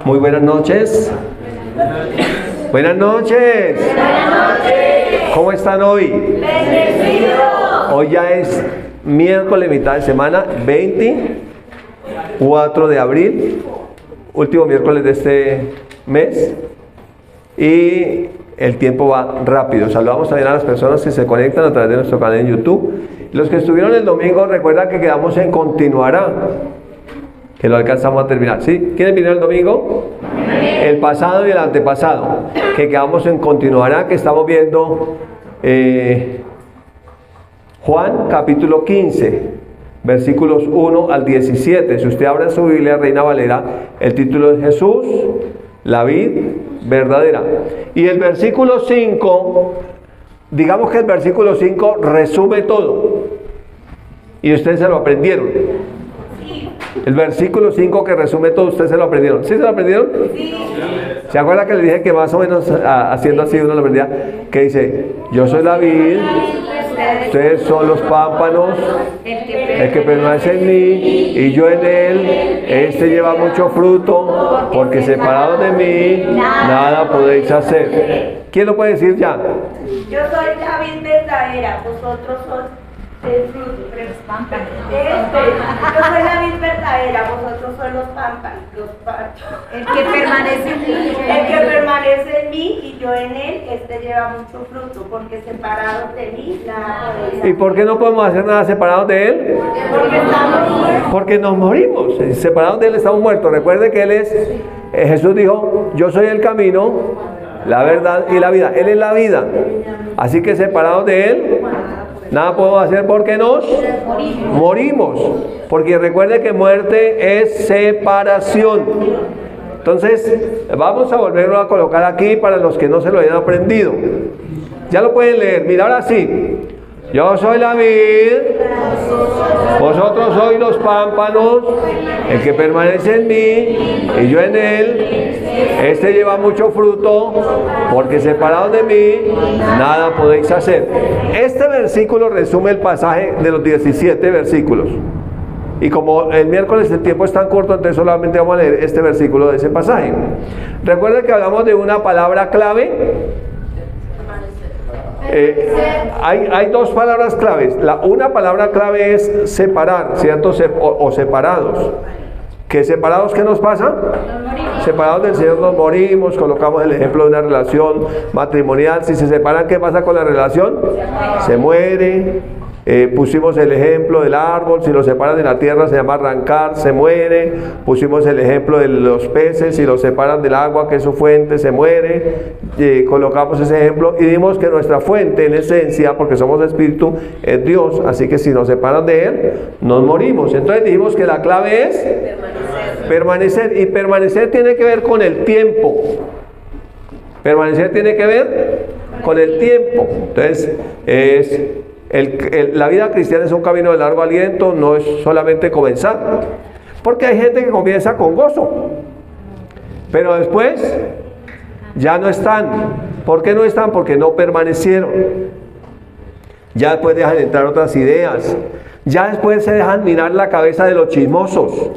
Muy buenas noches. Buenas noches. ¿Cómo están hoy? Hoy ya es miércoles, mitad de semana, 24 de abril, último miércoles de este mes. Y el tiempo va rápido. Saludamos también a las personas que se conectan a través de nuestro canal en YouTube. Los que estuvieron el domingo, recuerda que quedamos en continuará, que lo alcanzamos a terminar. ¿Sí? ¿Quiénes vinieron el domingo? El pasado y el antepasado, que quedamos en continuará, que estamos viendo Juan capítulo 15, versículos 1 al 17. Si usted abre en su Biblia, Reina Valera, el título es Jesús, la vid verdadera. Y el versículo 5, digamos que el versículo 5 resume todo. Y ustedes se lo aprendieron. El versículo 5 que resume todo, ustedes se lo aprendieron. ¿Sí se lo aprendieron? Sí. ¿Se acuerda que les dije que más o menos haciendo así uno lo aprendía? Que dice, yo soy la vid, ustedes son los pámpanos, el que permanece en mí y yo en él, este lleva mucho fruto, porque separados de mí, nada podéis hacer. ¿Quién lo puede decir ya? Yo soy la vid verdadera, vosotros sois el fruto, los pámpanos. Yo soy la vid verdadera, vosotros sois los pámpanos, el que permanece en mí y yo en él, este lleva mucho fruto, porque separados de mí, nada podéis hacer. ¿Y por qué no podemos hacer nada separados de él? Porque estamos muertos. Porque nos morimos. Separados de él estamos muertos. Recuerde que él es, Jesús dijo, yo soy el camino, la verdad y la vida. Él es la vida. Así que separados de él, nada podemos hacer porque nos morimos. Porque recuerde que muerte es separación. Entonces, vamos a volverlo a colocar aquí para los que no se lo hayan aprendido. Ya lo pueden leer. Mira, ahora sí. Yo soy la vid, vosotros sois los pámpanos, el que permanece en mí y yo en él, este lleva mucho fruto, porque separados de mí, nada podéis hacer. Este versículo resume el pasaje de los 17 versículos. Y como el miércoles el tiempo es tan corto, entonces solamente vamos a leer este versículo de ese pasaje. Recuerden que hablamos de una palabra clave. Hay dos palabras claves. Una palabra clave es separar, ¿cierto? O separados. ¿Qué separados qué nos pasa? Separados del Señor nos morimos. Colocamos el ejemplo de una relación matrimonial. Si se separan, ¿qué pasa con la relación? Se muere. Pusimos el ejemplo del árbol, si lo separan de la tierra se llama arrancar, se muere. Pusimos el ejemplo de los peces, si los separan del agua que es su fuente, se muere. Colocamos ese ejemplo y dimos que nuestra fuente en esencia, porque somos espíritu, es Dios, así que si nos separan de Él, nos morimos. Entonces dijimos que la clave es permanecer, y permanecer tiene que ver con el tiempo. Permanecer tiene que ver con el tiempo. Entonces la vida cristiana es un camino de largo aliento, no es solamente comenzar, porque hay gente que comienza con gozo, pero después ya no están. ¿Por qué no están? Porque no permanecieron. Ya después dejan entrar otras ideas, ya después se dejan mirar la cabeza de los chismosos.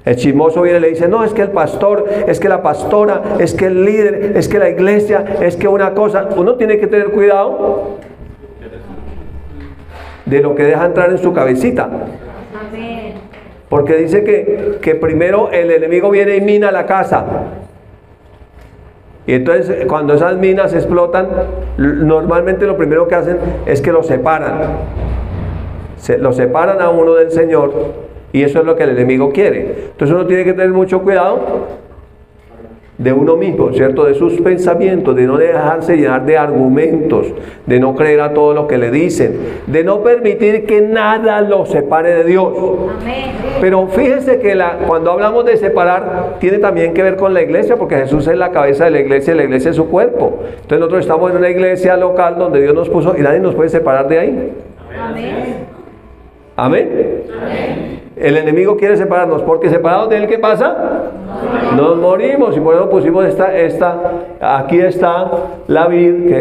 El chismoso viene y le dice, no, es que el pastor, es que la pastora, es que el líder, es que la iglesia, es que una cosa. Uno tiene que tener cuidado de lo que deja entrar en su cabecita. Porque dice que primero el enemigo viene y mina la casa. Y entonces cuando esas minas explotan, normalmente lo primero que hacen es que lo separan. Lo separan a uno del Señor, y eso es lo que el enemigo quiere. Entonces uno tiene que tener mucho cuidado de uno mismo, ¿cierto? De sus pensamientos, de no dejarse llenar de argumentos, de no creer a todo lo que le dicen, de no permitir que nada lo separe de Dios. Amén. Pero fíjense que cuando hablamos de separar, tiene también que ver con la iglesia, porque Jesús es la cabeza de la iglesia y la iglesia es su cuerpo. Entonces nosotros estamos en una iglesia local donde Dios nos puso y nadie nos puede separar de ahí. Amén. Amén. Amén. El enemigo quiere separarnos, porque separados de él, ¿qué pasa? Nos morimos. Y por eso pusimos aquí está la vid,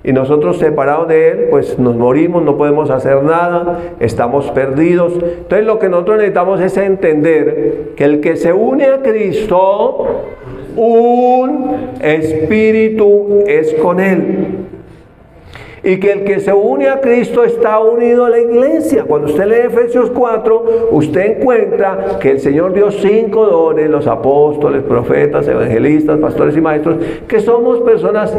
Y nosotros separados de Él, pues nos morimos, no podemos hacer nada, estamos perdidos. Entonces lo que nosotros necesitamos es entender que el que se une a Cristo, un espíritu es con Él. Y que el que se une a Cristo está unido a la iglesia. Cuando usted lee Efesios 4, usted encuentra que el Señor dio 5 dones, los apóstoles, profetas, evangelistas, pastores y maestros, que somos personas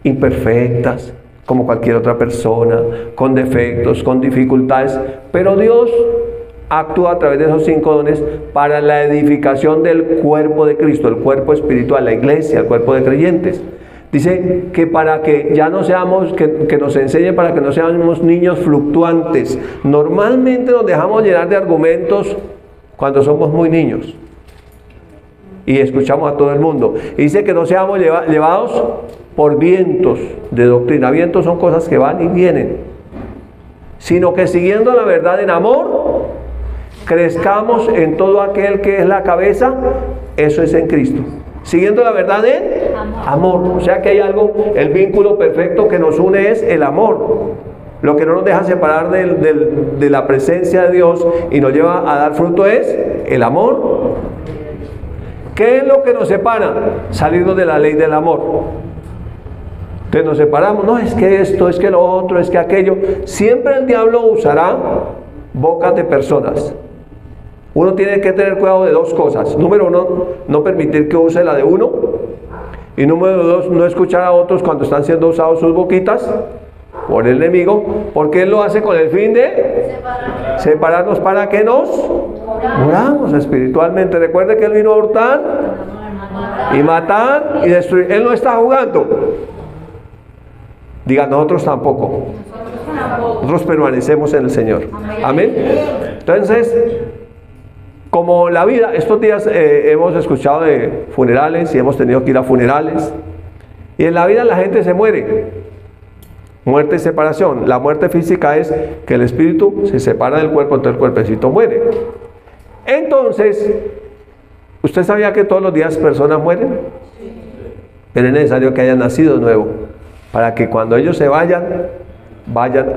imperfectas, como cualquier otra persona, con defectos, con dificultades, pero Dios actúa a través de esos 5 dones para la edificación del cuerpo de Cristo, el cuerpo espiritual, la iglesia, el cuerpo de creyentes. Dice que para que ya no seamos, que nos enseñe para que no seamos niños fluctuantes. Normalmente nos dejamos llenar de argumentos cuando somos muy niños y escuchamos a todo el mundo. Y dice que no seamos llevados por vientos de doctrina. Vientos son cosas que van y vienen. Sino que siguiendo la verdad en amor, crezcamos en todo aquel que es la cabeza, eso es en Cristo. Siguiendo la verdad en amor. O sea que hay algo, el vínculo perfecto que nos une es el amor. Lo que no nos deja separar de la presencia de Dios y nos lleva a dar fruto es el amor. ¿Qué es lo que nos separa? Salirnos de la ley del amor. Entonces nos separamos, no, es que esto, es que lo otro, es que aquello. Siempre el diablo usará bocas de personas. Uno tiene que tener cuidado de 2 cosas. Número 1, no permitir que use la de uno. Y número 2, no escuchar a otros cuando están siendo usados sus boquitas por el enemigo, porque él lo hace con el fin de separarnos para que nos muramos espiritualmente. Recuerde que él vino a hurtar y matar y destruir. Él no está jugando. Diga, nosotros tampoco. Nosotros permanecemos en el Señor. Amén. Entonces, como la vida, estos días hemos escuchado de funerales y hemos tenido que ir a funerales. Y en la vida la gente se muere. Muerte y separación. La muerte física es que el espíritu se separa del cuerpo, entonces el cuerpecito muere. Entonces, ¿usted sabía que todos los días personas mueren? Pero es necesario que hayan nacido de nuevo, para que cuando ellos se vayan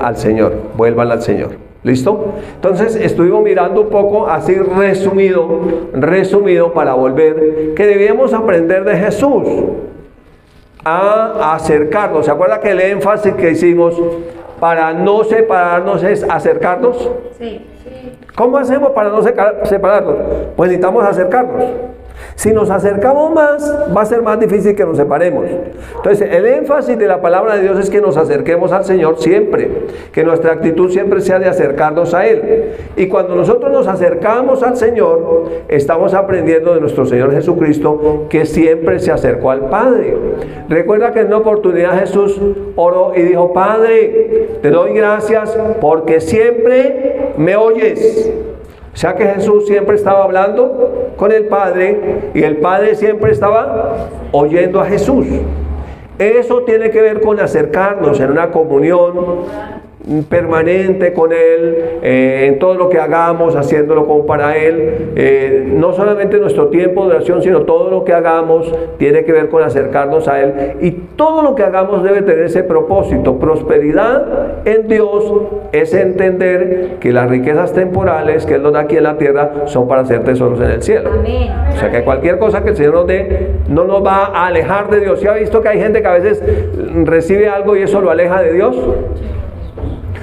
al Señor, vuelvan al Señor. ¿Listo? Entonces estuvimos mirando un poco así resumido para volver, que debíamos aprender de Jesús a acercarnos. ¿Se acuerda que el énfasis que hicimos para no separarnos es acercarnos? Sí. ¿Cómo hacemos para no separarnos? Pues necesitamos acercarnos. Si nos acercamos más, va a ser más difícil que nos separemos. Entonces, el énfasis de la palabra de Dios es que nos acerquemos al Señor siempre, que nuestra actitud siempre sea de acercarnos a Él. Y cuando nosotros nos acercamos al Señor, estamos aprendiendo de nuestro Señor Jesucristo, que siempre se acercó al Padre. Recuerda que en una oportunidad Jesús oró y dijo: Padre, te doy gracias porque siempre me oyes. O sea que Jesús siempre estaba hablando con el Padre y el Padre siempre estaba oyendo a Jesús. Eso tiene que ver con acercarnos en una comunión permanente con Él, en todo lo que hagamos, haciéndolo como para Él. No solamente nuestro tiempo de oración, sino todo lo que hagamos tiene que ver con acercarnos a Él. Y todo lo que hagamos debe tener ese propósito. Prosperidad en Dios es entender que las riquezas temporales que Él nos da aquí en la tierra son para hacer tesoros en el cielo. Amén. O sea que cualquier cosa que el Señor nos dé no nos va a alejar de Dios. ¿Sí ha visto que hay gente que a veces recibe algo y eso lo aleja de Dios?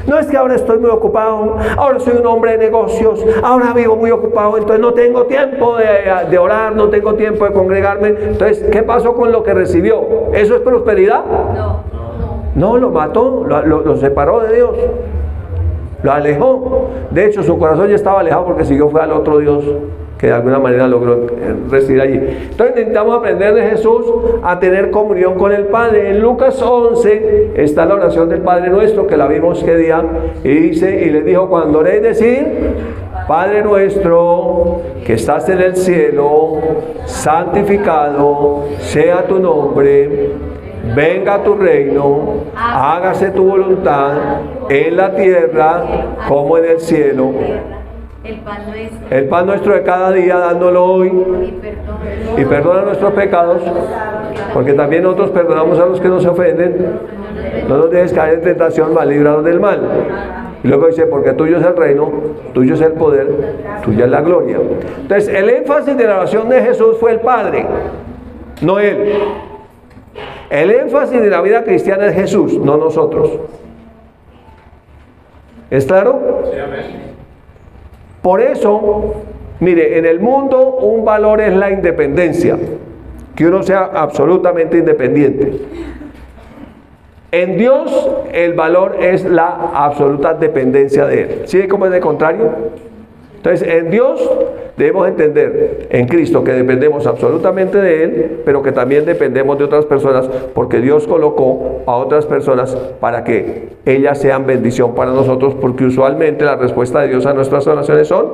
No, es que ahora estoy muy ocupado, ahora soy un hombre de negocios, ahora vivo muy ocupado, entonces no tengo tiempo de orar, no tengo tiempo de congregarme. Entonces, ¿qué pasó con lo que recibió? ¿Eso es prosperidad? No, lo mató, lo separó de Dios, lo alejó. De hecho, su corazón ya estaba alejado porque fue al otro Dios que de alguna manera logró residir allí. Entonces necesitamos aprender de Jesús a tener comunión con el Padre. En Lucas 11 está la oración del Padre Nuestro, que la vimos que día, y dice, y les dijo: cuando oréis, decir: Padre nuestro que estás en el cielo, santificado sea tu nombre, venga tu reino, hágase tu voluntad en la tierra como en el cielo. El pan nuestro de cada día, dándolo hoy. Y perdona nuestros pecados, porque también nosotros perdonamos a los que nos ofenden. No nos dejes caer en tentación, mas líbranos del mal. Y luego dice, porque tuyo es el reino, tuyo es el poder, tuya es la gloria. Entonces, el énfasis de la oración de Jesús fue el Padre, no Él. El énfasis de la vida cristiana es Jesús, no nosotros. ¿Es claro? Sí, amén. Por eso, mire, en el mundo un valor es la independencia, que uno sea absolutamente independiente. En Dios el valor es la absoluta dependencia de Él. ¿Sí? ¿Cómo es de contrario? Entonces, en Dios debemos entender, en Cristo, que dependemos absolutamente de Él, pero que también dependemos de otras personas, porque Dios colocó a otras personas para que ellas sean bendición para nosotros, porque usualmente la respuesta de Dios a nuestras oraciones son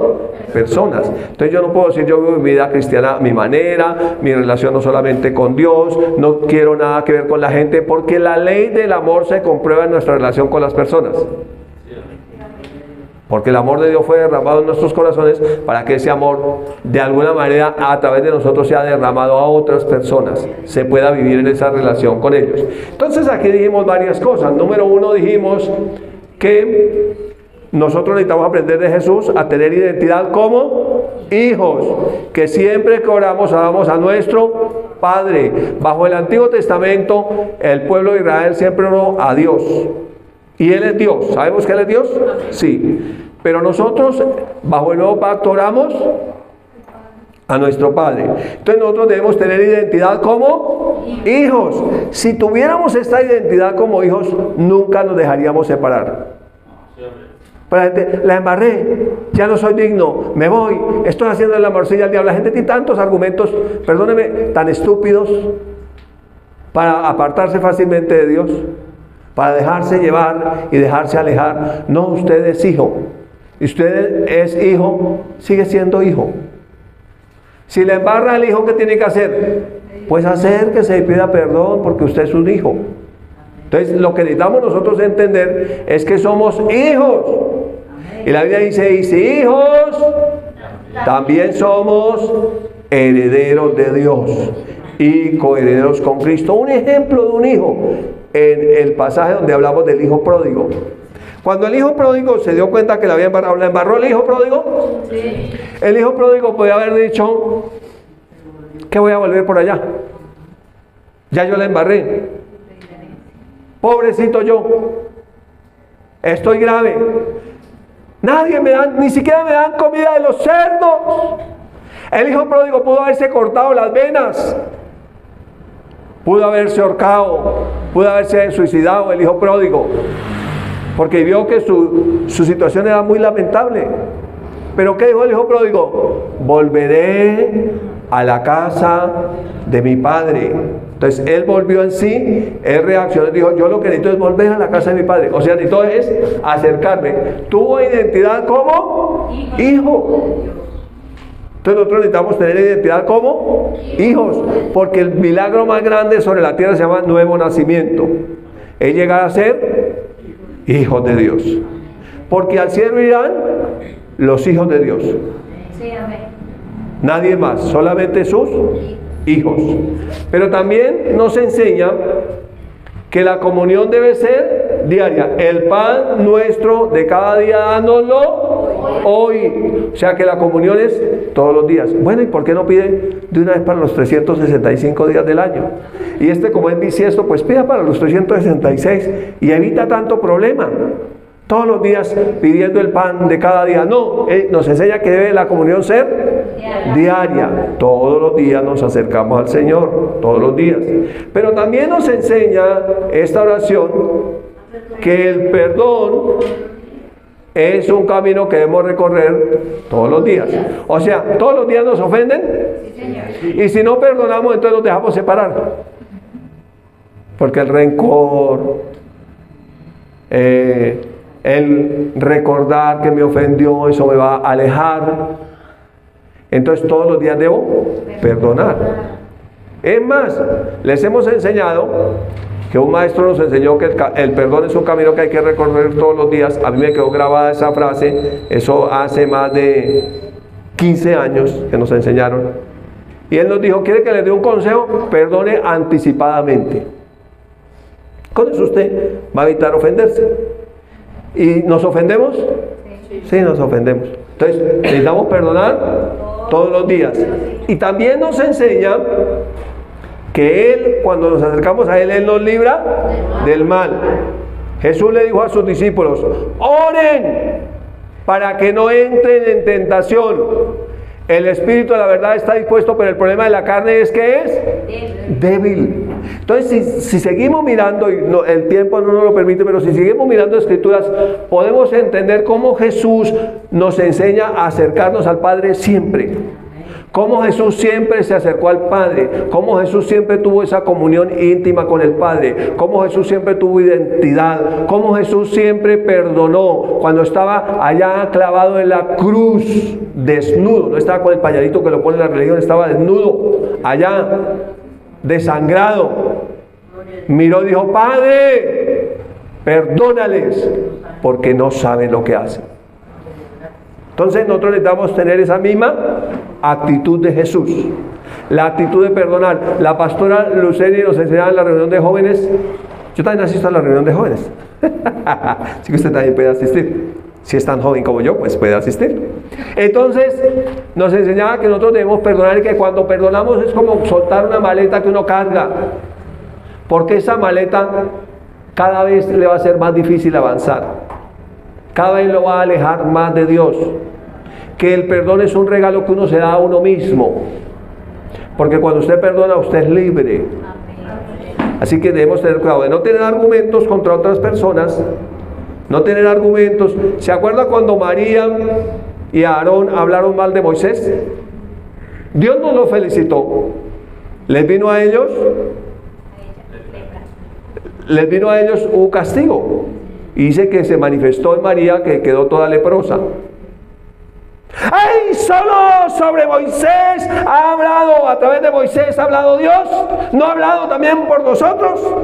personas. Entonces yo no puedo decir, yo vivo mi vida cristiana a mi manera, mi relación no solamente con Dios, no quiero nada que ver con la gente, porque la ley del amor se comprueba en nuestra relación con las personas. Porque el amor de Dios fue derramado en nuestros corazones para que ese amor de alguna manera a través de nosotros sea derramado a otras personas, se pueda vivir en esa relación con ellos. Entonces aquí dijimos varias cosas. Número uno, dijimos que nosotros necesitamos aprender de Jesús a tener identidad como hijos, que siempre que oramos a nuestro Padre. Bajo el Antiguo Testamento el pueblo de Israel siempre oró a Dios. Y Él es Dios. ¿Sabemos que Él es Dios? Sí. Pero nosotros, bajo el nuevo pacto, oramos a nuestro Padre. Entonces nosotros debemos tener identidad como hijos. Si tuviéramos esta identidad como hijos, nunca nos dejaríamos separar. Para la gente, la embarré, ya no soy digno, me voy, estoy haciendo la morcilla al diablo. La gente tiene tantos argumentos, perdóneme, tan estúpidos, para apartarse fácilmente de Dios, para dejarse llevar y dejarse alejar. No, usted es hijo. Y usted es hijo, sigue siendo hijo. Si le embarra el hijo, ¿qué tiene que hacer? Pues acérquese y pida perdón, porque usted es un hijo. Entonces, lo que necesitamos nosotros entender es que somos hijos. Y la Biblia dice, y si hijos, también somos herederos de Dios y coherederos con Cristo. Un ejemplo de un hijo en el pasaje donde hablamos del hijo pródigo. Cuando el hijo pródigo se dio cuenta que la había embarrado, ¿la embarró el hijo pródigo? Sí. El hijo pródigo podía haber dicho, que voy a volver por allá. Ya yo la embarré. Pobrecito yo. Estoy grave. Nadie me da, ni siquiera me dan comida de los cerdos. El hijo pródigo pudo haberse cortado las venas. Pudo haberse ahorcado. Pudo haberse suicidado el hijo pródigo. Porque vio que su situación era muy lamentable. Pero ¿qué dijo el hijo pródigo? Volveré a la casa de mi padre. Entonces él volvió en sí, él reaccionó y dijo, yo lo que necesito es volver a la casa de mi padre. O sea, necesito es acercarme. Tuvo identidad como hijo. Entonces nosotros necesitamos tener identidad como hijos. Porque el milagro más grande sobre la tierra se llama nuevo nacimiento. Es llegar a ser hijos de Dios. Porque al cielo irán los hijos de Dios. Sí, amén. Nadie más, solamente sus hijos. Pero también nos enseña que la comunión debe ser diaria. El pan nuestro de cada día dándolo hoy. O sea que la comunión es todos los días. Bueno, ¿y por qué no pide de una vez para los 365 días del año? Y como es bisiesto, pues pida para los 366 y evita tanto problema. Todos los días pidiendo el pan de cada día. No, nos enseña que debe la comunión ser diaria. Todos los días nos acercamos al Señor, todos los días. Pero también nos enseña esta oración que el perdón es un camino que debemos recorrer todos los días. O sea, todos los días nos ofenden. Y si no perdonamos, entonces nos dejamos separar. Porque el rencor, el recordar que me ofendió, eso me va a alejar. Entonces todos los días debo perdonar. Es más, les hemos enseñado que un maestro nos enseñó que el perdón es un camino que hay que recorrer todos los días. A mí me quedó grabada esa frase, eso hace más de 15 años que nos enseñaron. Y él nos dijo, ¿quiere que le dé un consejo? Perdone anticipadamente. Con eso usted va a evitar ofenderse. ¿Y nos ofendemos? Sí, nos ofendemos. Entonces, necesitamos perdonar todos los días. Y también nos enseña que Él, cuando nos acercamos a Él, Él nos libra del mal. Jesús le dijo a sus discípulos, oren para que no entren en tentación. El espíritu de la verdad está dispuesto, pero el problema de la carne es que es débil. Entonces, si seguimos mirando, y el tiempo no nos lo permite, pero si seguimos mirando escrituras, podemos entender cómo Jesús nos enseña a acercarnos al Padre siempre. Cómo Jesús siempre se acercó al Padre, cómo Jesús siempre tuvo esa comunión íntima con el Padre, cómo Jesús siempre tuvo identidad, cómo Jesús siempre perdonó cuando estaba allá clavado en la cruz, desnudo, no estaba con el pañalito que lo pone en la religión, estaba desnudo, allá, desangrado. Miró y dijo, Padre, perdónales, porque no saben lo que hacen. Entonces nosotros necesitamos tener esa misma actitud de Jesús, la actitud de perdonar. La pastora Luceni nos enseñaba en la reunión de jóvenes. Yo también asisto a la reunión de jóvenes. Así que usted también puede asistir. Si es tan joven como yo, pues puede asistir. Entonces nos enseñaba que nosotros debemos perdonar y que cuando perdonamos es como soltar una maleta que uno carga. Porque esa maleta cada vez le va a ser más difícil avanzar. Cada vez lo va a alejar más de Dios. Que el perdón es un regalo que uno se da a uno mismo. Porque cuando usted perdona, usted es libre. Así que debemos tener cuidado de no tener argumentos contra otras personas. No tener argumentos. ¿Se acuerda cuando María y Aarón hablaron mal de Moisés? Dios no los felicitó. Les vino a ellos un castigo. Y dice que se manifestó en María, que quedó toda leprosa. ¡Ay! Solo sobre Moisés ha hablado, a través de Moisés ha hablado Dios. ¿No ha hablado también por nosotros?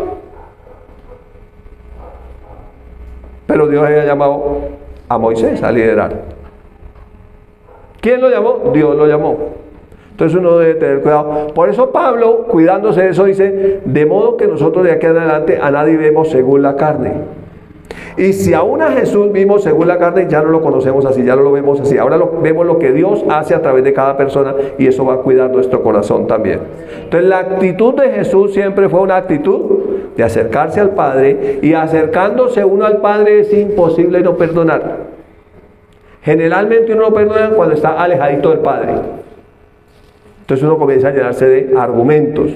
Pero Dios había llamado a Moisés a liderar. ¿Quién lo llamó? Dios lo llamó. Entonces uno debe tener cuidado. Por eso Pablo, cuidándose de eso, dice, de modo que nosotros de aquí en adelante a nadie vemos según la carne. Y si aún a Jesús vimos según la carne, ya no lo conocemos así, ya no lo vemos así. Ahora vemos lo que Dios hace a través de cada persona y eso va a cuidar nuestro corazón también. Entonces la actitud de Jesús siempre fue una actitud de acercarse al Padre, y acercándose uno al Padre es imposible no perdonar. Generalmente uno no perdona cuando está alejadito del Padre. Entonces uno comienza a llenarse de argumentos.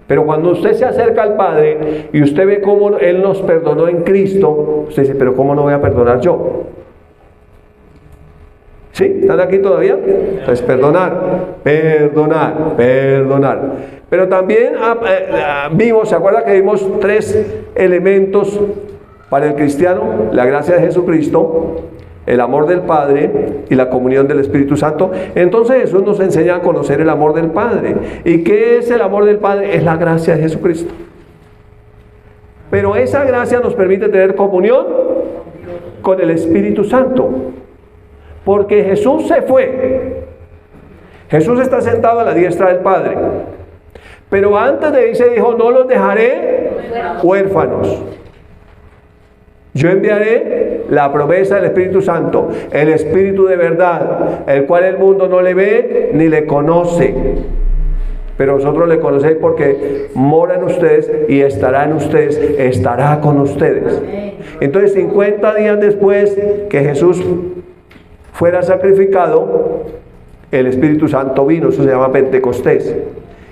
Pero cuando usted se acerca al Padre y usted ve cómo Él nos perdonó en Cristo, usted dice, pero ¿cómo no voy a perdonar yo? ¿Sí? ¿Están aquí todavía? Entonces perdonar. Pero también vimos, ¿se acuerda que vimos 3 elementos para el cristiano? La gracia de Jesucristo, el amor del Padre y la comunión del Espíritu Santo. Entonces Jesús nos enseña a conocer el amor del Padre. ¿Y qué es el amor del Padre? Es la gracia de Jesucristo. Pero esa gracia nos permite tener comunión con el Espíritu Santo. Porque Jesús se fue. Jesús está sentado a la diestra del Padre. Pero antes de irse dijo, no los dejaré huérfanos. Yo enviaré la promesa del Espíritu Santo, el Espíritu de verdad, el cual el mundo no le ve ni le conoce. Pero vosotros le conocéis porque mora en ustedes y estará en ustedes, estará con ustedes. Entonces 50 días después que Jesús fuera sacrificado, el Espíritu Santo vino, eso se llama Pentecostés.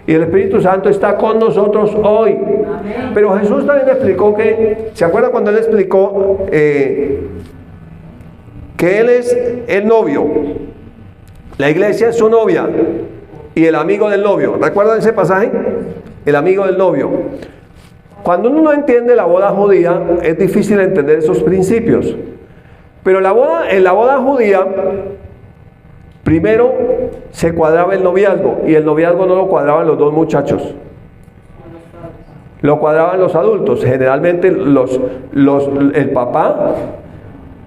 Y el Espíritu Santo está con nosotros hoy. Amén. Pero Jesús también explicó que, ¿se acuerda cuando Él explicó que Él es el novio? La iglesia es su novia y el amigo del novio. ¿Recuerdan ese pasaje? El amigo del novio. Cuando uno no entiende la boda judía, es difícil entender esos principios. Pero en la boda judía, primero se cuadraba el noviazgo, y el noviazgo no lo cuadraban los dos muchachos. lo cuadraban los adultos, generalmente el papá,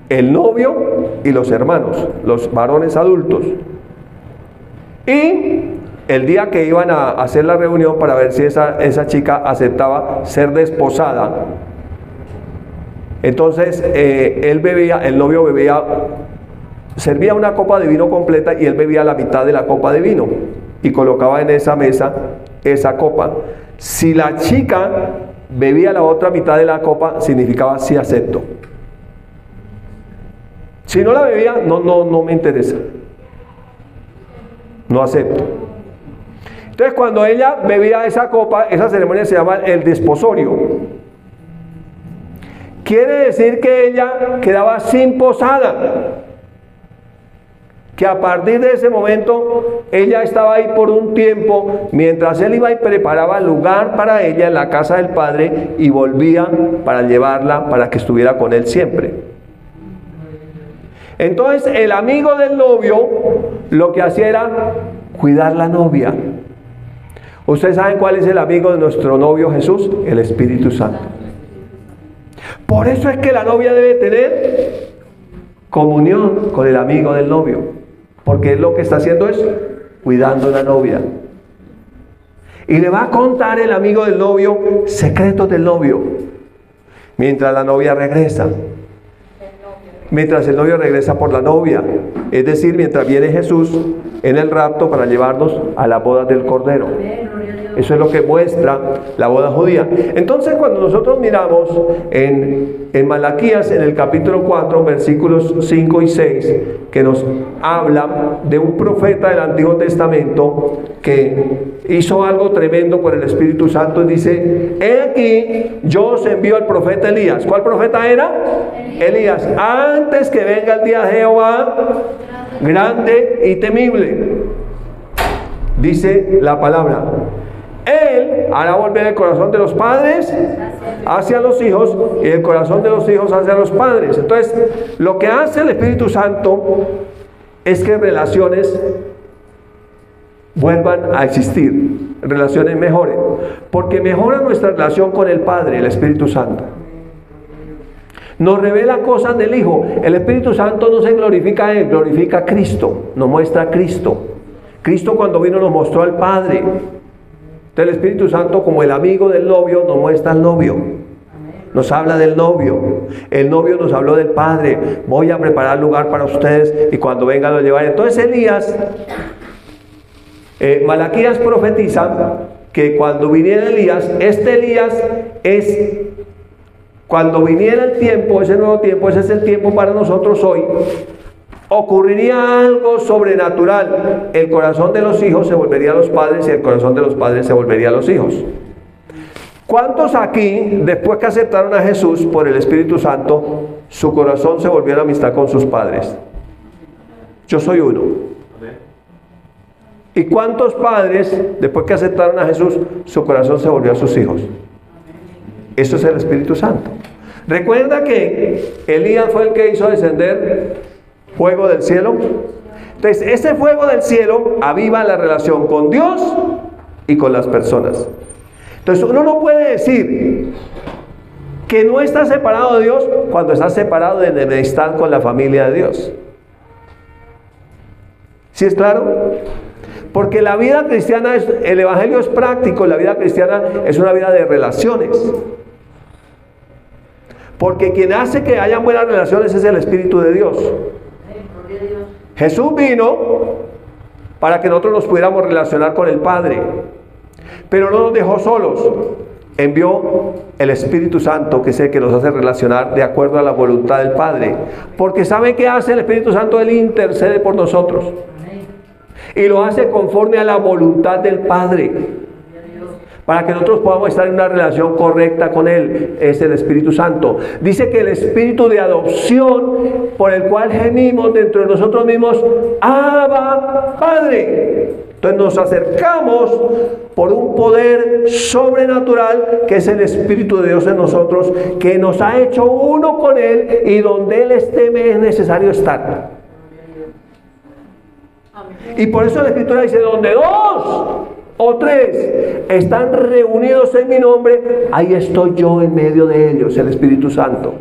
el novio y los hermanos, los varones adultos. Y el día que iban a hacer la reunión para ver si esa chica aceptaba ser desposada, entonces el novio bebía, servía una copa de vino completa y él bebía la mitad de la copa de vino y colocaba en esa mesa esa copa. Si la chica bebía la otra mitad de la copa, significaba sí acepto. Si no la bebía, no me interesa, no acepto. Entonces cuando ella bebía esa copa, esa ceremonia se llama el desposorio. Quiere decir que ella quedaba sin posada, que a partir de ese momento ella estaba ahí por un tiempo, mientras él iba y preparaba lugar para ella en la casa del padre y volvía para llevarla para que estuviera con él siempre. Entonces el amigo del novio lo que hacía era cuidar la novia. ¿Ustedes saben cuál es el amigo de nuestro novio Jesús? El Espíritu Santo. Por eso es que la novia debe tener comunión con el amigo del novio, porque él lo que está haciendo es cuidando a la novia. Y le va a contar el amigo del novio secretos del novio, mientras la novia regresa. Mientras el novio regresa por la novia, es decir, mientras viene Jesús en el rapto para llevarnos a la boda del Cordero. Eso es lo que muestra la boda judía. Entonces, cuando nosotros miramos en Malaquías, en el capítulo 4, versículos 5 y 6, que nos habla de un profeta del Antiguo Testamento que hizo algo tremendo con el Espíritu Santo, y dice: he aquí, yo os envío al profeta Elías. ¿Cuál profeta era? Elías. Antes que venga el día de Jehová, grande y temible. Dice la palabra: Él hará volver el corazón de los padres hacia los hijos y el corazón de los hijos hacia los padres. Entonces, lo que hace el Espíritu Santo es que relaciones vuelvan a existir, relaciones mejoren, porque mejora nuestra relación con el Padre, el Espíritu Santo. Nos revela cosas del Hijo. El Espíritu Santo no se glorifica a Él, glorifica a Cristo, nos muestra a Cristo. Cristo cuando vino nos mostró al Padre. Entonces el Espíritu Santo, como el amigo del novio, nos muestra al novio. Nos habla del novio. El novio nos habló del Padre. Voy a preparar lugar para ustedes y cuando vengan lo llevaré. Entonces Elías, Malaquías profetiza que cuando viniera Elías, cuando viniera el tiempo, ese nuevo tiempo, ese es el tiempo para nosotros hoy, ocurriría algo sobrenatural. El corazón de los hijos se volvería a los padres y el corazón de los padres se volvería a los hijos. ¿Cuántos aquí, después que aceptaron a Jesús por el Espíritu Santo, su corazón se volvió a la amistad con sus padres? Yo soy uno. ¿Y cuántos padres, después que aceptaron a Jesús, su corazón se volvió a sus hijos? Eso es el Espíritu Santo. Recuerda que Elías fue el que hizo descender fuego del cielo. Entonces, ese fuego del cielo aviva la relación con Dios y con las personas. Entonces, uno no puede decir que no está separado de Dios cuando está separado de enemistad con la familia de Dios. ¿Sí es claro? Porque la vida cristiana, el evangelio es práctico, la vida cristiana es una vida de relaciones. Porque quien hace que hayan buenas relaciones es el Espíritu de Dios. Jesús vino para que nosotros nos pudiéramos relacionar con el Padre, pero no nos dejó solos. Envió el Espíritu Santo, que es el que nos hace relacionar de acuerdo a la voluntad del Padre. Porque ¿sabe qué hace el Espíritu Santo? Él intercede por nosotros. Y lo hace conforme a la voluntad del Padre, para que nosotros podamos estar en una relación correcta con Él. Es el Espíritu Santo. Dice que el Espíritu de adopción, por el cual gemimos dentro de nosotros mismos: Abba, Padre. Entonces nos acercamos por un poder sobrenatural, que es el Espíritu de Dios en nosotros, que nos ha hecho uno con Él, y donde Él esté es necesario estar. Y por eso la Escritura dice: donde dos O 3, están reunidos en mi nombre, ahí estoy yo en medio de ellos, el Espíritu Santo.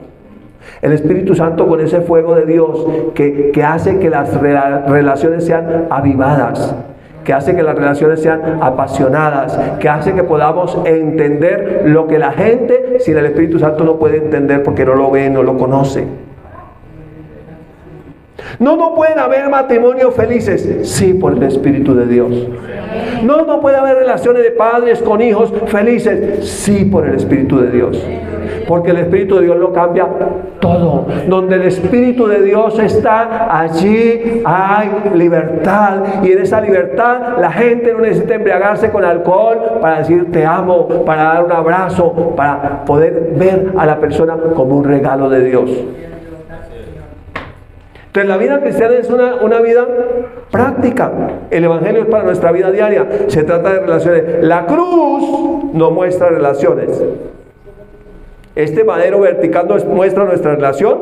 El Espíritu Santo con ese fuego de Dios que hace que las relaciones sean avivadas, que hace que las relaciones sean apasionadas, que hace que podamos entender lo que la gente sin el Espíritu Santo no puede entender porque no lo ve, no lo conoce. No pueden haber matrimonios felices, sí, por el Espíritu de Dios. No puede haber relaciones de padres con hijos felices, sí, por el Espíritu de Dios. Porque el Espíritu de Dios lo cambia todo. Donde el Espíritu de Dios está, allí hay libertad. Y en esa libertad la gente no necesita embriagarse con alcohol para decir te amo, para dar un abrazo, para poder ver a la persona como un regalo de Dios. Entonces la vida cristiana es una vida práctica. El Evangelio es para nuestra vida diaria. Se trata de relaciones. La cruz no muestra relaciones. Este madero vertical nos muestra nuestra relación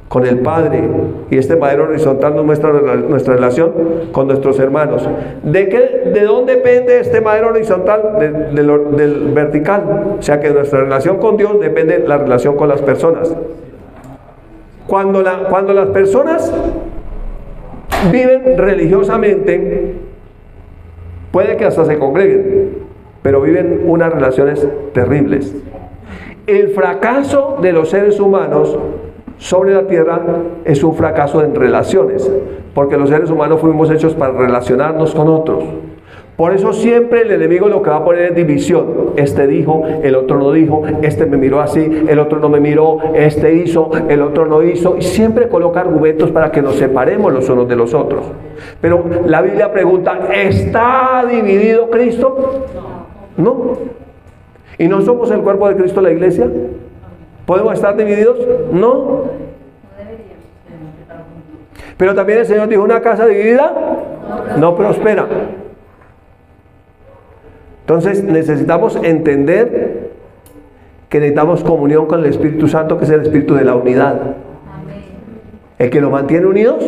con el Padre. Y este madero horizontal nos muestra nuestra relación con nuestros hermanos. ¿De dónde depende este madero horizontal? Del vertical. O sea que nuestra relación con Dios depende de la relación con las personas. Cuando las personas viven religiosamente, puede que hasta se congreguen, pero viven unas relaciones terribles. El fracaso de los seres humanos sobre la tierra es un fracaso en relaciones, porque los seres humanos fuimos hechos para relacionarnos con otros. Por eso siempre el enemigo lo que va a poner es división. Este dijo, el otro no dijo, este me miró así, el otro no me miró, este hizo, el otro no hizo. Y siempre coloca argumentos para que nos separemos los unos de los otros. Pero la Biblia pregunta, ¿está dividido Cristo? No. ¿Y no somos el cuerpo de Cristo, la iglesia? ¿Podemos estar divididos? No. Pero también el Señor dijo, una casa dividida no prospera. Entonces necesitamos entender que necesitamos comunión con el Espíritu Santo, que es el Espíritu de la unidad. El que nos mantiene unidos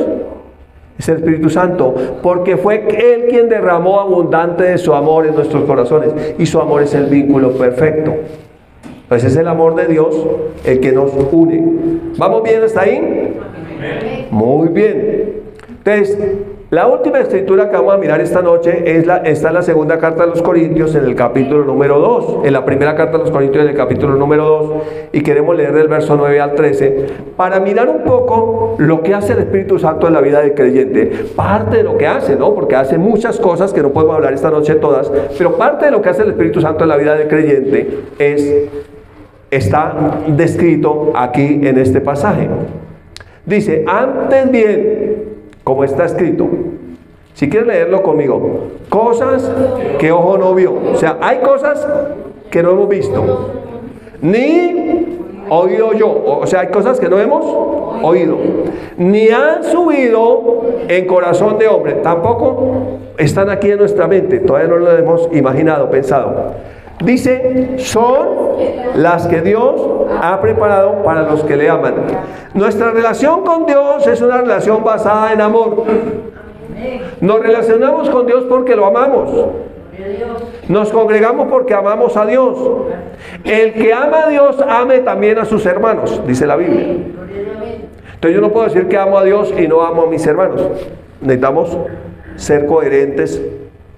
es el Espíritu Santo, porque fue Él quien derramó abundante de su amor en nuestros corazones, y su amor es el vínculo perfecto. Pues es el amor de Dios el que nos une. ¿Vamos bien hasta ahí? Muy bien. Entonces, la última escritura que vamos a mirar esta noche está en la segunda carta a los Corintios, en el capítulo número 2. En la primera carta a los Corintios, en el capítulo número 2. Y queremos leer del verso 9 al 13, para mirar un poco lo que hace el Espíritu Santo en la vida del creyente. Parte de lo que hace, ¿no? Porque hace muchas cosas que no podemos hablar esta noche todas. Pero parte de lo que hace el Espíritu Santo en la vida del creyente está descrito aquí en este pasaje. Dice, antes bien, como está escrito, si quieres leerlo conmigo, cosas que ojo no vio. O sea, hay cosas que no hemos visto, ni oído yo. O sea, hay cosas que no hemos oído, ni han subido en corazón de hombre. Tampoco están aquí en nuestra mente, todavía no lo hemos imaginado, pensado. Dice, son las que Dios ha preparado para los que le aman. Nuestra relación con Dios es una relación basada en amor. Nos relacionamos con Dios porque lo amamos. Nos congregamos porque amamos a Dios. El que ama a Dios, ame también a sus hermanos, dice la Biblia. Entonces yo no puedo decir que amo a Dios y no amo a mis hermanos. Necesitamos ser coherentes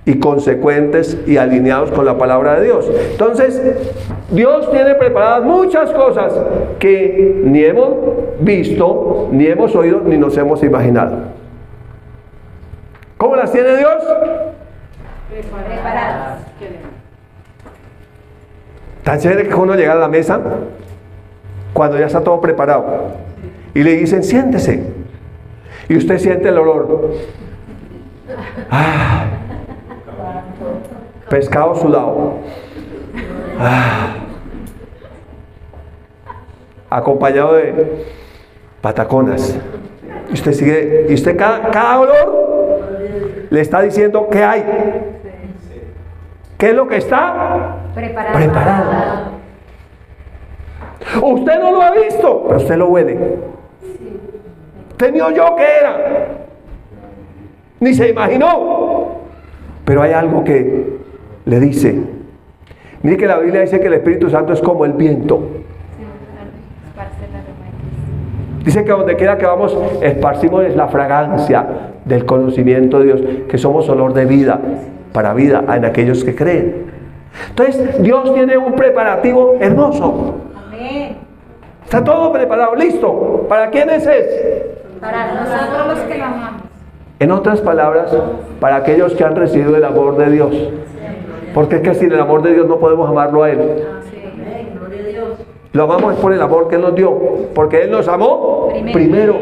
y consecuentes y alineados con la palabra de Dios. Entonces, Dios tiene preparadas muchas cosas que ni hemos visto, ni hemos oído, ni nos hemos imaginado. ¿Cómo las tiene Dios? Preparadas. Tan chévere que uno llega a la mesa cuando ya está todo preparado y le dicen, siéntese, y usted siente el olor. Pescado sudado, acompañado de pataconas. Y usted sigue, y usted cada olor le está diciendo qué hay, qué es lo que está preparado. Usted no lo ha visto, pero usted lo huele. Usted ni oyó qué era, ni se imaginó, pero hay algo que le dice. Mire que la Biblia dice que el Espíritu Santo es como el viento. Dice que donde quiera que vamos, esparcimos la fragancia del conocimiento de Dios, que somos olor de vida, para vida en aquellos que creen. Entonces, Dios tiene un preparativo hermoso. Amén. Está todo preparado, listo. ¿Para quiénes es? Para nosotros los que lo amamos. En otras palabras, para aquellos que han recibido el amor de Dios. Porque es que sin el amor de Dios no podemos amarlo a Él. Lo amamos por el amor que Él nos dio. Porque Él nos amó primero.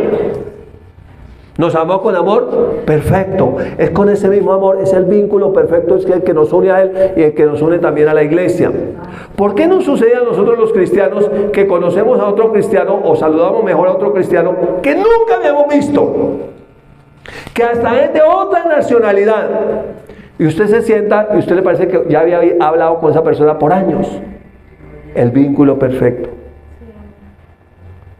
Nos amó con amor perfecto. Es con ese mismo amor, es el vínculo perfecto, es el que nos une a Él y el que nos une también a la iglesia. ¿Por qué nos sucede a nosotros los cristianos que conocemos a otro cristiano o saludamos mejor a otro cristiano que nunca habíamos visto? Que hasta es de otra nacionalidad. Y usted se sienta y usted le parece que ya había hablado con esa persona por años. El vínculo perfecto.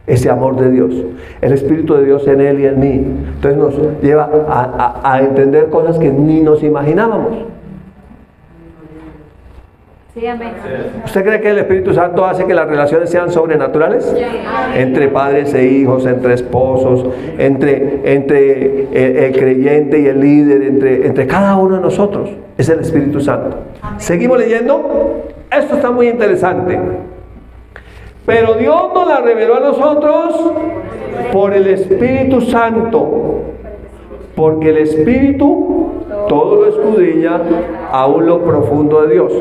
Ese amor de Dios, el Espíritu de Dios en Él y en mí. Entonces nos lleva a entender cosas que ni nos imaginábamos. Sí, amén. ¿Usted cree que el Espíritu Santo hace que las relaciones sean sobrenaturales? Sí. Entre padres e hijos, entre esposos, entre el creyente y el líder, entre cada uno de nosotros. Es el Espíritu Santo. Amén. Seguimos leyendo. Esto está muy interesante. Pero Dios nos la reveló a nosotros por el Espíritu Santo. Porque el Espíritu todo lo escudriña, aún lo profundo de Dios.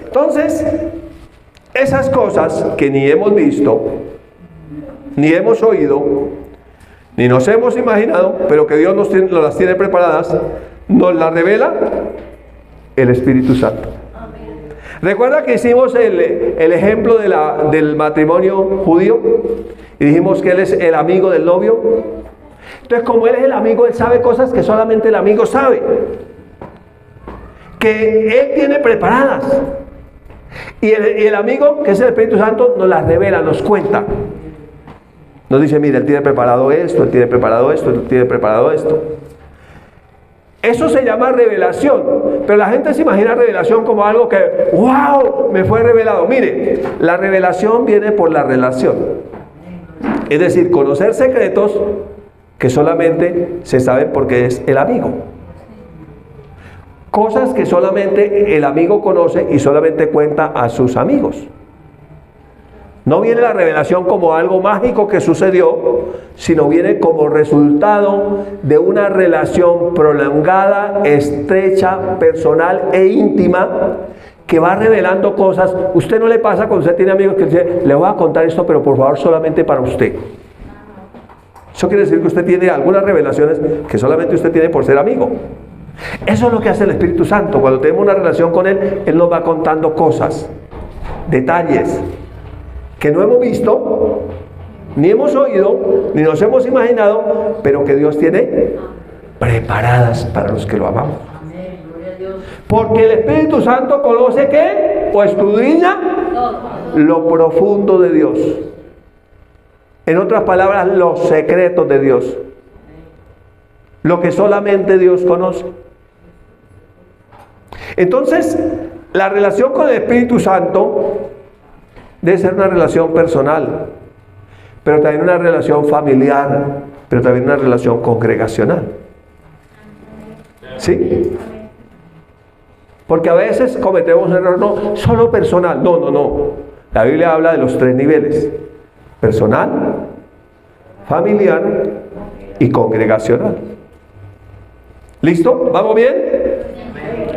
Entonces, esas cosas que ni hemos visto, ni hemos oído, ni nos hemos imaginado, pero que Dios nos las tiene preparadas, nos las revela el Espíritu Santo. ¿Recuerda que hicimos el ejemplo del matrimonio judío? Y dijimos que él es el amigo del novio. Entonces, como él es el amigo, él sabe cosas que solamente el amigo sabe. Que él tiene preparadas. Y el amigo, que es el Espíritu Santo, nos las revela, nos cuenta. Nos dice, mira, él tiene preparado esto, él tiene preparado esto, él tiene preparado esto. Eso se llama revelación, pero la gente se imagina revelación como algo que, wow, me fue revelado. Mire, la revelación viene por la relación. Es decir, conocer secretos que solamente se saben porque es el amigo. Cosas que solamente el amigo conoce y solamente cuenta a sus amigos. No viene la revelación como algo mágico que sucedió, sino viene como resultado de una relación prolongada, estrecha, personal e íntima, que va revelando cosas. Usted no le pasa cuando usted tiene amigos que dice, le voy a contar esto, pero por favor solamente para usted. Eso quiere decir que usted tiene algunas revelaciones que solamente usted tiene por ser amigo. Eso es lo que hace el Espíritu Santo. Cuando tenemos una relación con Él, Él nos va contando cosas, detalles, que no hemos visto, ni hemos oído, ni nos hemos imaginado, pero que Dios tiene preparadas para los que lo amamos. Porque el Espíritu Santo conoce ¿qué? O escudriña lo profundo de Dios. En otras palabras, los secretos de Dios. Lo que solamente Dios conoce. Entonces, la relación con el Espíritu Santo debe ser una relación personal, pero también una relación familiar, pero también una relación congregacional. ¿Sí? Porque a veces cometemos un error, no, solo personal. No. La Biblia habla de los 3 niveles: personal, familiar y congregacional. ¿Listo? ¿Vamos bien?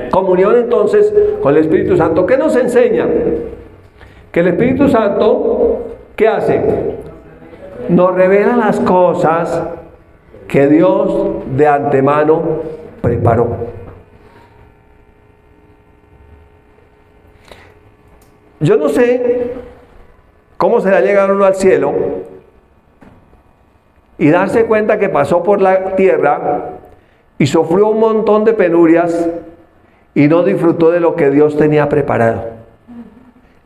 Comunión entonces con el Espíritu Santo. ¿Qué nos enseña? Que el Espíritu Santo, ¿qué hace? Nos revela las cosas que Dios de antemano preparó. Yo no sé cómo será llegar uno al cielo y darse cuenta que pasó por la tierra y sufrió un montón de penurias y no disfrutó de lo que Dios tenía preparado.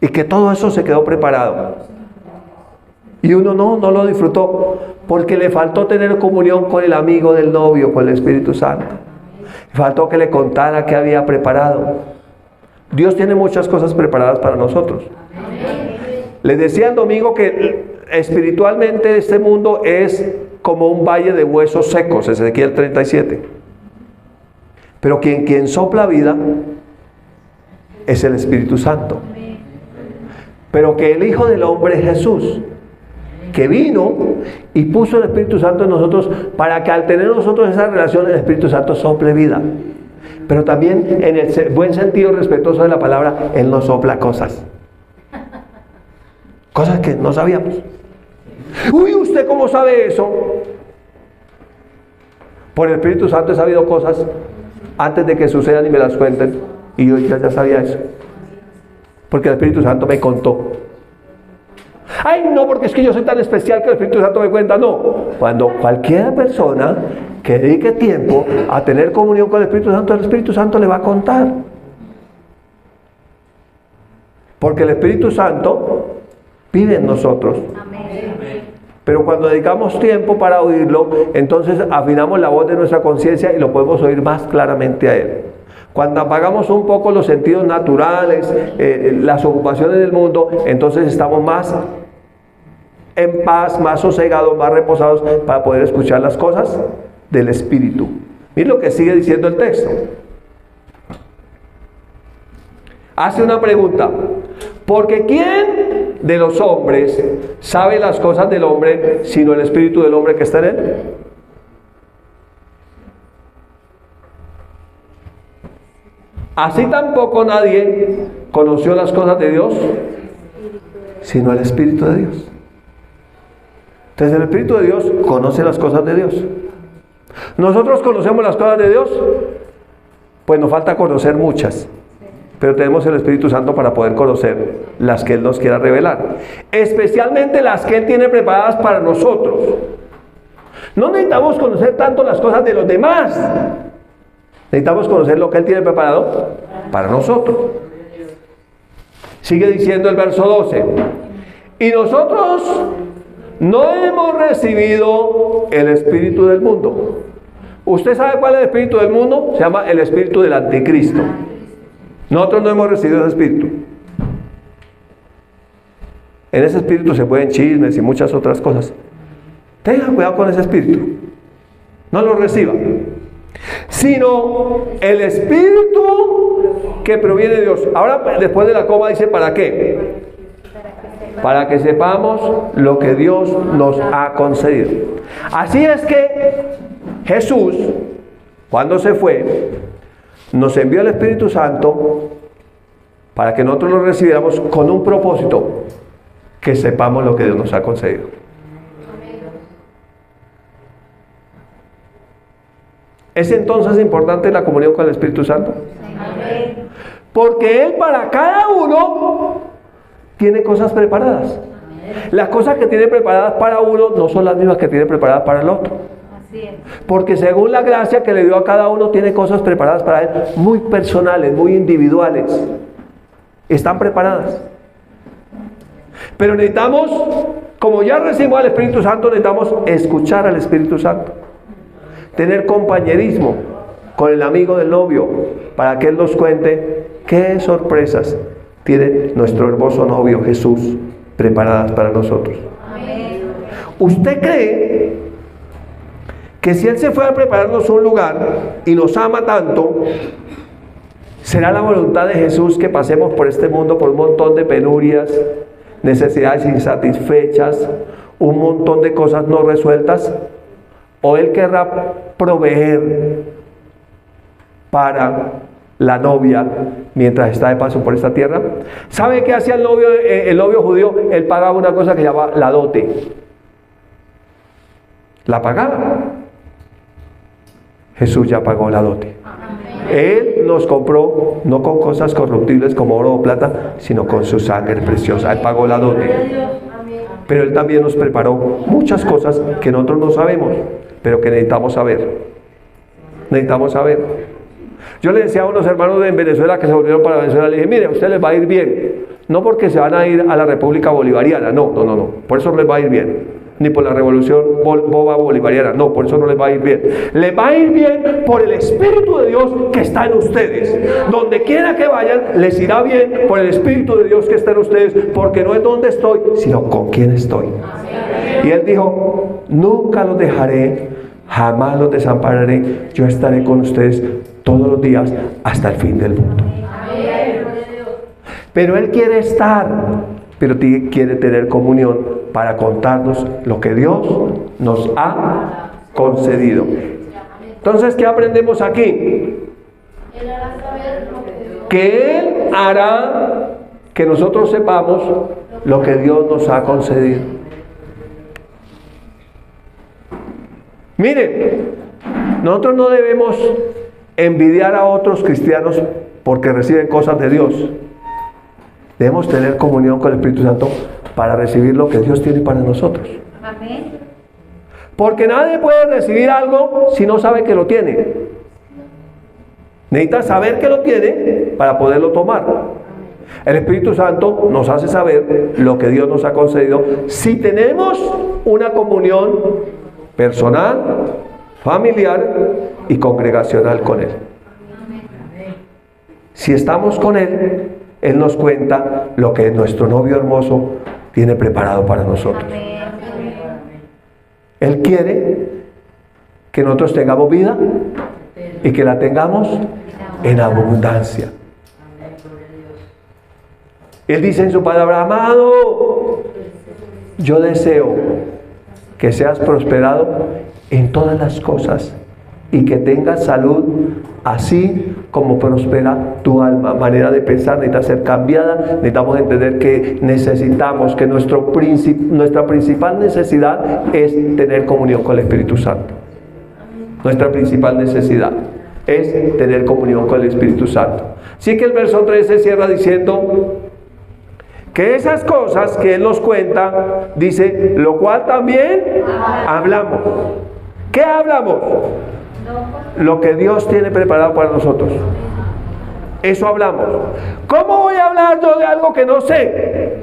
Y que todo eso se quedó preparado. Y uno no lo disfrutó porque le faltó tener comunión con el amigo del novio, con el Espíritu Santo. Le faltó que le contara qué había preparado. Dios tiene muchas cosas preparadas para nosotros. Les decía el domingo que espiritualmente este mundo es como un valle de huesos secos, Ezequiel 37. Pero quien sopla vida es el Espíritu Santo. Pero que el Hijo del Hombre es Jesús, que vino y puso el Espíritu Santo en nosotros para que al tener nosotros esa relación el Espíritu Santo sople vida. Pero también en el buen sentido respetuoso de la palabra, Él nos sopla cosas. Cosas que no sabíamos. Uy, ¿usted cómo sabe eso? Por el Espíritu Santo he sabido cosas antes de que sucedan y me las cuenten. Y yo ya sabía eso. Porque el Espíritu Santo me contó. Ay, no, porque es que yo soy tan especial que el Espíritu Santo me cuenta. No. Cuando cualquier persona que dedique tiempo a tener comunión con el Espíritu Santo le va a contar. Porque el Espíritu Santo vive en nosotros. Pero cuando dedicamos tiempo para oírlo, entonces afinamos la voz de nuestra conciencia y lo podemos oír más claramente a Él. Cuando apagamos un poco los sentidos naturales, las ocupaciones del mundo, entonces estamos más en paz, más sosegados, más reposados para poder escuchar las cosas del Espíritu. Miren lo que sigue diciendo el texto. Hace una pregunta. Porque ¿quién de los hombres sabe las cosas del hombre sino el Espíritu del hombre que está en él? Así tampoco nadie conoció las cosas de Dios sino el Espíritu de Dios. Entonces el Espíritu de Dios conoce las cosas de Dios. ¿Nosotros conocemos las cosas de Dios? Pues nos falta conocer muchas. Pero tenemos el Espíritu Santo para poder conocer las que Él nos quiera revelar. Especialmente las que Él tiene preparadas para nosotros. No necesitamos conocer tanto las cosas de los demás. Necesitamos conocer lo que Él tiene preparado para nosotros. Sigue diciendo el verso 12. Y nosotros no hemos recibido el espíritu del mundo. ¿Usted sabe cuál es el espíritu del mundo? Se llama el espíritu del anticristo. Nosotros no hemos recibido ese espíritu. En ese espíritu se pueden chismes y muchas otras cosas. Tengan cuidado con ese espíritu. No lo reciban. Sino el espíritu que proviene de Dios. Ahora, después de la coma, dice ¿para qué? Para que sepamos lo que Dios nos ha concedido. Así es que Jesús, cuando se fue, nos envió el Espíritu Santo para que nosotros lo recibiéramos con un propósito, que sepamos lo que Dios nos ha concedido. ¿Es entonces importante la comunión con el Espíritu Santo? Porque Él para cada uno tiene cosas preparadas. Las cosas que tiene preparadas para uno no son las mismas que tiene preparadas para el otro. Porque según la gracia que le dio a cada uno, tiene cosas preparadas para él, muy personales, muy individuales. Están preparadas. Pero necesitamos, como ya recibimos al Espíritu Santo, necesitamos escuchar al Espíritu Santo. Tener compañerismo con el amigo del novio, para que él nos cuente qué sorpresas tiene nuestro hermoso novio Jesús preparadas para nosotros. ¿Usted cree que si Él se fue a prepararnos un lugar y nos ama tanto, será la voluntad de Jesús que pasemos por este mundo por un montón de penurias, necesidades insatisfechas, un montón de cosas no resueltas? ¿O Él querrá proveer para la novia mientras está de paso por esta tierra? ¿Sabe qué hacía el novio judío? Él pagaba una cosa que se llama la dote. La pagaba. Jesús ya pagó la dote. Él nos compró no con cosas corruptibles como oro o plata, sino con su sangre preciosa. Él pagó la dote. Pero Él también nos preparó muchas cosas que nosotros no sabemos, pero que necesitamos saber. Necesitamos saber. Yo le decía a unos hermanos en Venezuela que se volvieron para Venezuela, le dije, mire, a usted les va a ir bien. No porque se van a ir a la República Bolivariana, no. Por eso les va a ir bien. ni por la revolución boba bolivariana. No, por eso no les va a ir bien. Les va a ir bien por el Espíritu de Dios que está en ustedes. Donde quiera que vayan, les irá bien por el Espíritu de Dios que está en ustedes, porque no es donde estoy, sino con quién estoy. Y Él dijo, nunca los dejaré, jamás los desampararé. Yo estaré con ustedes todos los días hasta el fin del mundo. Pero Él quiere estar, pero quiere tener comunión para contarnos lo que Dios nos ha concedido. Entonces, ¿qué aprendemos aquí? Que Él hará que nosotros sepamos lo que Dios nos ha concedido. Miren, nosotros no debemos envidiar a otros cristianos porque reciben cosas de Dios. Debemos tener comunión con el Espíritu Santo para recibir lo que Dios tiene para nosotros. Amén. Porque nadie puede recibir algo si no sabe que lo tiene. Necesita saber que lo tiene para poderlo tomar. El Espíritu Santo nos hace saber lo que Dios nos ha concedido si tenemos una comunión personal, familiar y congregacional con Él. Si estamos con Él, Él nos cuenta lo que nuestro novio hermoso tiene preparado para nosotros. Él quiere que nosotros tengamos vida y que la tengamos en abundancia. Él dice en su palabra, amado, yo deseo que seas prosperado en todas las cosas y que tengas salud, así como prospera tu alma. Manera de pensar necesita ser cambiada. Necesitamos entender que necesitamos, que nuestra principal necesidad es tener comunión con el Espíritu Santo. Nuestra principal necesidad es tener comunión con el Espíritu Santo. Así que el verso 13 cierra diciendo que esas cosas que Él nos cuenta, dice, lo cual también hablamos. ¿Qué hablamos? Lo que Dios tiene preparado para nosotros. Eso hablamos. ¿Cómo voy a hablar yo de algo que no sé?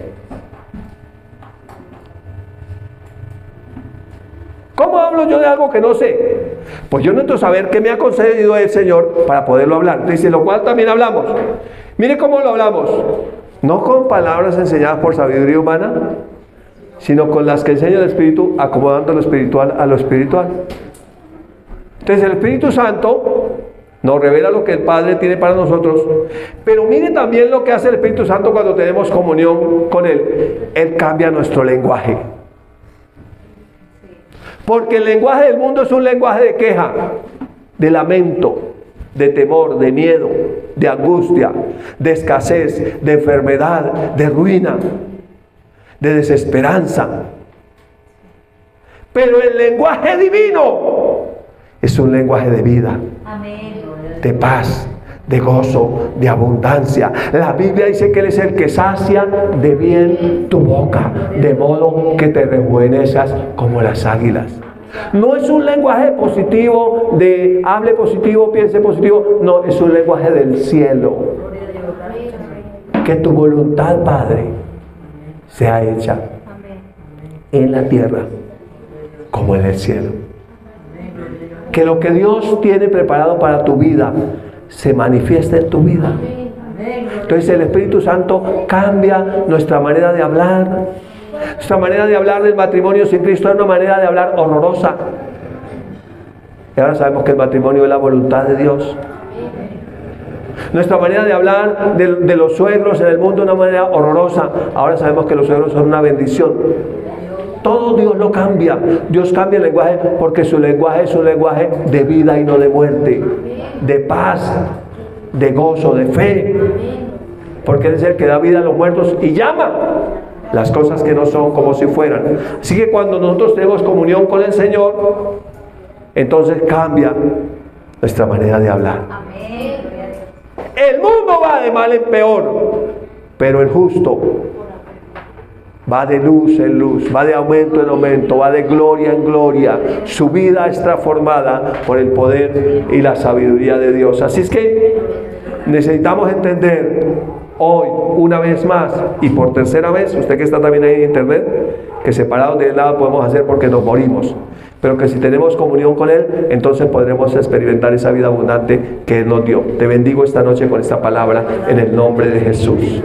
¿Cómo hablo yo de algo que no sé? Pues yo necesito saber qué me ha concedido el Señor para poderlo hablar. Dice, lo cual también hablamos. Mire cómo lo hablamos. No con palabras enseñadas por sabiduría humana, sino con las que enseña el Espíritu, acomodando lo espiritual a lo espiritual. Entonces el Espíritu Santo nos revela lo que el Padre tiene para nosotros, pero mire también lo que hace el Espíritu Santo cuando tenemos comunión con Él. Él cambia nuestro lenguaje. Porque el lenguaje del mundo es un lenguaje de queja, de lamento, de temor, de miedo, de angustia, de escasez, de enfermedad, de ruina, de desesperanza. Pero el lenguaje divino es un lenguaje de vida, de paz, de gozo, de abundancia. La Biblia dice que Él es el que sacia de bien tu boca, de modo que te rejuvenezcas como las águilas. No es un lenguaje positivo de hable positivo, piense positivo. No, es un lenguaje del cielo. Que tu voluntad, Padre, sea hecha en la tierra como en el cielo. Que lo que Dios tiene preparado para tu vida se manifieste en tu vida. Entonces el Espíritu Santo cambia nuestra manera de hablar. Nuestra manera de hablar del matrimonio sin Cristo es una manera de hablar horrorosa. Y ahora sabemos que el matrimonio es la voluntad de Dios. Nuestra manera de hablar de los suegros en el mundo es una manera horrorosa. Ahora sabemos que los suegros son una bendición. Todo Dios lo cambia. Dios cambia el lenguaje porque su lenguaje es un lenguaje de vida y no de muerte, de paz, de gozo, de fe, porque Él es el que da vida a los muertos y llama las cosas que no son como si fueran. Así que cuando nosotros tenemos comunión con el Señor, entonces cambia nuestra manera de hablar. El mundo va de mal en peor, pero el justo va de luz en luz, va de aumento en aumento, va de gloria en gloria. Su vida es transformada por el poder y la sabiduría de Dios. Así es que necesitamos entender hoy, una vez más y por tercera vez, usted que está también ahí en internet, que separados de Él nada podemos hacer porque nos morimos, pero que si tenemos comunión con Él, entonces podremos experimentar esa vida abundante que Él nos dio. Te bendigo esta noche con esta palabra en el nombre de Jesús.